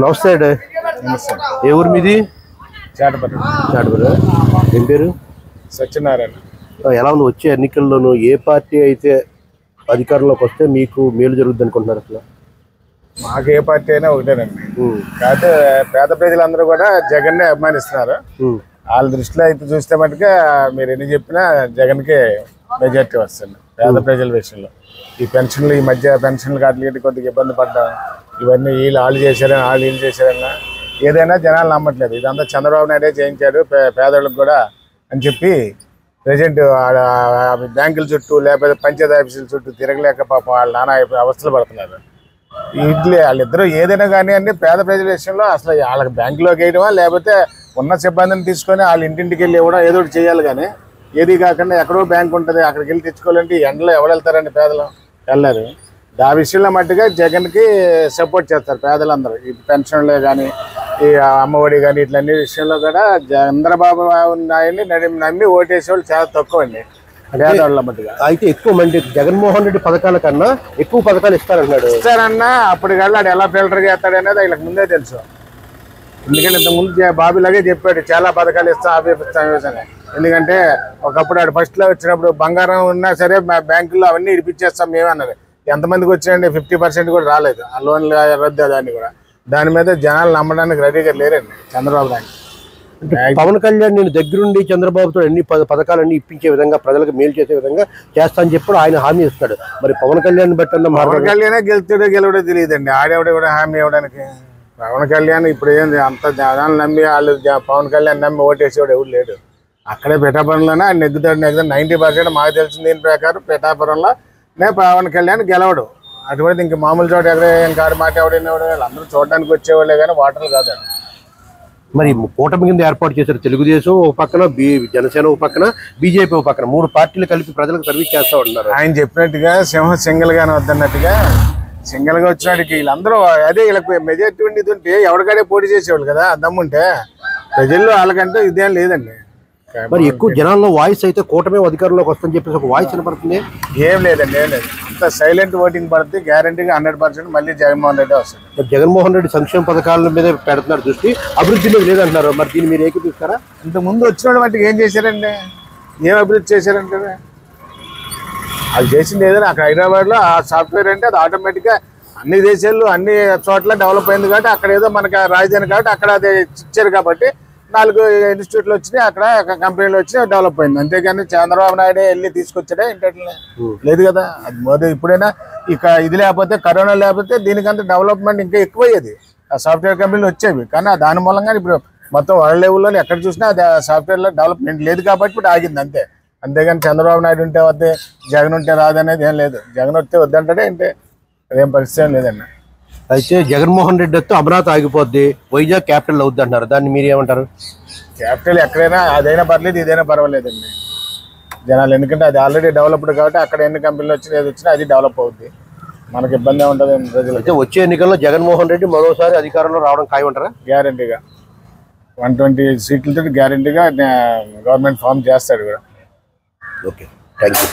నమస్తే అండి. ఏ ఊరు మీది? చాటపల్లి. ఏం పేరు? సత్యనారాయణ. ఎలా ఉంది వచ్చే ఎన్నికల్లోనూ ఏ పార్టీ అయితే అధికారంలోకి వస్తే మీకు మేలు జరుగుద్ది అనుకుంటున్నారు? అసలు మాకు ఏ పార్టీ అయినా ఒకటేనండి. కాకపోతే పేద ప్రజలందరూ కూడా జగన్నే అభిమానిస్తున్నారు. వాళ్ళ దృష్టిలో అయితే చూస్తే మటుగా మీరు ఎన్ని చెప్పినా జగన్కే మెజార్టీ వస్తుంది పేద ప్రజల విషయంలో. ఈ పెన్షన్లు ఈ మధ్య పెన్షన్లు కాట్లకి కొద్దిగా ఇబ్బంది పడ్డాం. ఇవన్నీ వీళ్ళు చేశారని వీళ్ళు చేశారన్నా ఏదైనా జనాలు నమ్మట్లేదు. ఇదంతా చంద్రబాబు నాయుడే చేయించాడు పేదలకు కూడా అని చెప్పి ప్రజెంట్ బ్యాంకుల చుట్టూ లేకపోతే పంచాయతీ ఆఫీసుల చుట్టూ తిరగలేక పాపం వాళ్ళు నానా అవస్థలు పడుతున్నారు. వాళ్ళిద్దరూ ఏదైనా కానీ అన్ని పేద ప్రజల విషయంలో అసలు వాళ్ళకి బ్యాంకులోకి వేయడమా లేకపోతే ఉన్న సిబ్బందిని తీసుకొని వాళ్ళ ఇంటింటికి వెళ్ళి ఇవ్వడం ఏదో ఒకటి చేయాలి. కానీ ఏది కాకుండా ఎక్కడో బ్యాంక్ ఉంటుంది అక్కడికి వెళ్ళి తెచ్చుకోవాలంటే ఎండలో ఎవరు వెళ్తారండి? పేదలు వెళ్ళారు. ఆ విషయంలో మట్టుగా జగన్కి సపోర్ట్ చేస్తారు పేదలందరూ. ఈ పెన్షన్లే కానీ ఈ అమ్మఒడి కానీ ఇట్లన్నీ విషయంలో కూడా చంద్రబాబు నాయుడిని నమ్మి ఓటేసేవాళ్ళు చాలా తక్కువ అండి పేదవాళ్ళ మట్టుగా. అయితే ఎక్కువ మంది జగన్మోహన్ రెడ్డి పథకాల కన్నా ఎక్కువ పథకాలు ఇస్తారన్నాడు. ఇస్తారన్నా అప్పటికల్లా ఎలా ఫిల్టర్ చేస్తాడు అనేది వీళ్ళకి ముందే తెలుసు. ఎందుకంటే ఇంతకుముందు బాబులాగే చెప్పాడు చాలా పథకాలు ఇస్తాం అవి ఇస్తాం. ఎందుకంటే ఒకప్పుడు ఆడు ఫస్ట్లో వచ్చినప్పుడు బంగారం ఉన్నా సరే మా బ్యాంకుల్లో అవన్నీ ఇడిపించేస్తాం మేమే అన్నారు. ఎంతమందికి వచ్చాయండి? 50% కూడా రాలేదు. ఆ లోన్లు రద్దు దాన్ని కూడా. దాని మీద జనాలు నమ్మడానికి రెడీగా లేరండి చంద్రబాబు నాయుడు. పవన్ కళ్యాణ్ నేను దగ్గరుండి చంద్రబాబుతో అన్ని పథకాలన్నీ ఇప్పించే విధంగా ప్రజలకు మేలు చేసే విధంగా చేస్తా అని చెప్పి ఆయన హామీ ఇస్తాడు. మరి పవన్ కళ్యాణ్ బట్టి పవన్ కళ్యాణే గెలవడో తెలియదండి. ఆడేవిడ కూడా హామీ ఇవ్వడానికి. పవన్ కళ్యాణ్ ఇప్పుడు ఏంది అంత జనాలు నమ్మి వాళ్ళు పవన్ కళ్యాణ్ నమ్మి ఓటేసేవాడు ఎవరు లేడు. అక్కడే పిఠాపురంలోనే ఆయన నెగ్గుతాడు. 90% మాకు తెలిసిన దీని ప్రకారం పిఠాపురంలోనే పవన్ కళ్యాణ్ గెలవడు. అటువంటి ఇంక మామూలు చోట ఎక్కడ కాడు మాట ఎవడైనా అందరూ చూడడానికి వచ్చేవాళ్ళే కానీ ఓటర్లు కాదండి. మరి కూటమి కింద ఏర్పాటు చేశారు. తెలుగుదేశం ఒక పక్కన, జనసేన ఒక పక్కన, బీజేపీ ఒక పక్కన 3 పార్టీలు కలిపి ప్రజలకు సర్వీస్ చేస్తా ఉంటున్నారు. ఆయన చెప్పినట్టుగా సింహం సింగిల్ గానే వద్దన్నట్టుగా సింగిల్ గా వచ్చినాడికి వీళ్ళందరూ అదే వీళ్ళకి మెజార్టీ ఉండేది ఉంటే ఎవరికాడే పోటీ చేసేవాళ్ళు కదా. దమ్ముంటే ప్రజల్లో వాళ్ళకంటే ఇదేం లేదండి. మరి ఎక్కువ జనాల్లో వాయిస్ అయితే కూటమి అధికారంలోకి వస్తుందని చెప్పేసి ఒక వాయిస్ వినపడుతుంది. ఏం లేదండి, ఏం లేదు. అంత సైలెంట్ ఓటింగ్ పడితే గ్యారంటీగా 100% మళ్ళీ జగన్మోహన్ రెడ్డి వస్తుంది. జగన్మోహన్ రెడ్డి సంక్షేమ పథకాల మీద పెడుతున్నారు దృష్టి, అభివృద్ధిలో లేదంటున్నారు. మరి దీన్ని మీరు ఏకీపిస్తారా? ఇంత ముందు వచ్చిన వాటికి ఏం చేశారండి? ఏం అభివృద్ధి చేశారంటే అది చేసింది ఏదైనా అక్కడ హైదరాబాద్లో ఆ సాఫ్ట్వేర్ అంటే అది ఆటోమేటిక్గా అన్ని దేశాల్లో అన్ని చోట్ల డెవలప్ అయింది కాబట్టి అక్కడ ఏదో మనకి రాజధాని కాబట్టి అక్కడ అది ఇచ్చారు కాబట్టి 4 ఇన్స్టిట్యూట్లు వచ్చినాయి, అక్కడ కంపెనీలు వచ్చినాయి, డెవలప్ అయింది. అంతేగాని చంద్రబాబు నాయుడే వెళ్ళి తీసుకొచ్చాడే ఇంటర్నే లేదు కదా. అది మోదీ ఇప్పుడైనా ఇక ఇది లేకపోతే కరోనా లేకపోతే దీనికంతా డెవలప్మెంట్ ఇంకా ఎక్కువయ్యేది. ఆ సాఫ్ట్వేర్ కంపెనీలు వచ్చేవి కానీ దాని మూలంగా ఇప్పుడు మొత్తం వరల్డ్ లెవెల్లో ఎక్కడ చూసినా అది సాఫ్ట్వేర్లో డెవలప్మెంట్ లేదు కాబట్టి ఇప్పుడు ఆగింది అంతే. అంతేగాని చంద్రబాబు నాయుడు ఉంటే వద్దే జగన్ ఉంటే రాదనేది ఏం లేదు. జగన్ వస్తే వద్దంటే అంటే అదేం పరిస్థితి ఏం లేదండి. అయితే జగన్మోహన్ రెడ్డి వస్తే అమరావతి ఆగిపోద్ది, వైజాగ్ క్యాపిటల్ అవుద్ది అంటారు. దాన్ని మీరు ఏమంటారు? క్యాపిటల్ ఎక్కడైనా అదైనా పర్లేదు ఇదైనా పర్వాలేదండి జనాలు. ఎందుకంటే అది ఆల్రెడీ డెవలప్డ్ కాబట్టి అక్కడ ఎన్ని కంపెనీలు వచ్చినా ఏది వచ్చినా అది డెవలప్ అవుద్ది. మనకి ఇబ్బంది ఉంటుంది ప్రజలు. అయితే వచ్చే ఎన్నికల్లో జగన్మోహన్ రెడ్డి మరోసారి అధికారంలో రావడం ఖాయమంటారా? గ్యారంటీగా 120 సీట్లతో గ్యారంటీగా గవర్నమెంట్ ఫామ్ చేస్తాడు కూడా. Okay, thank you.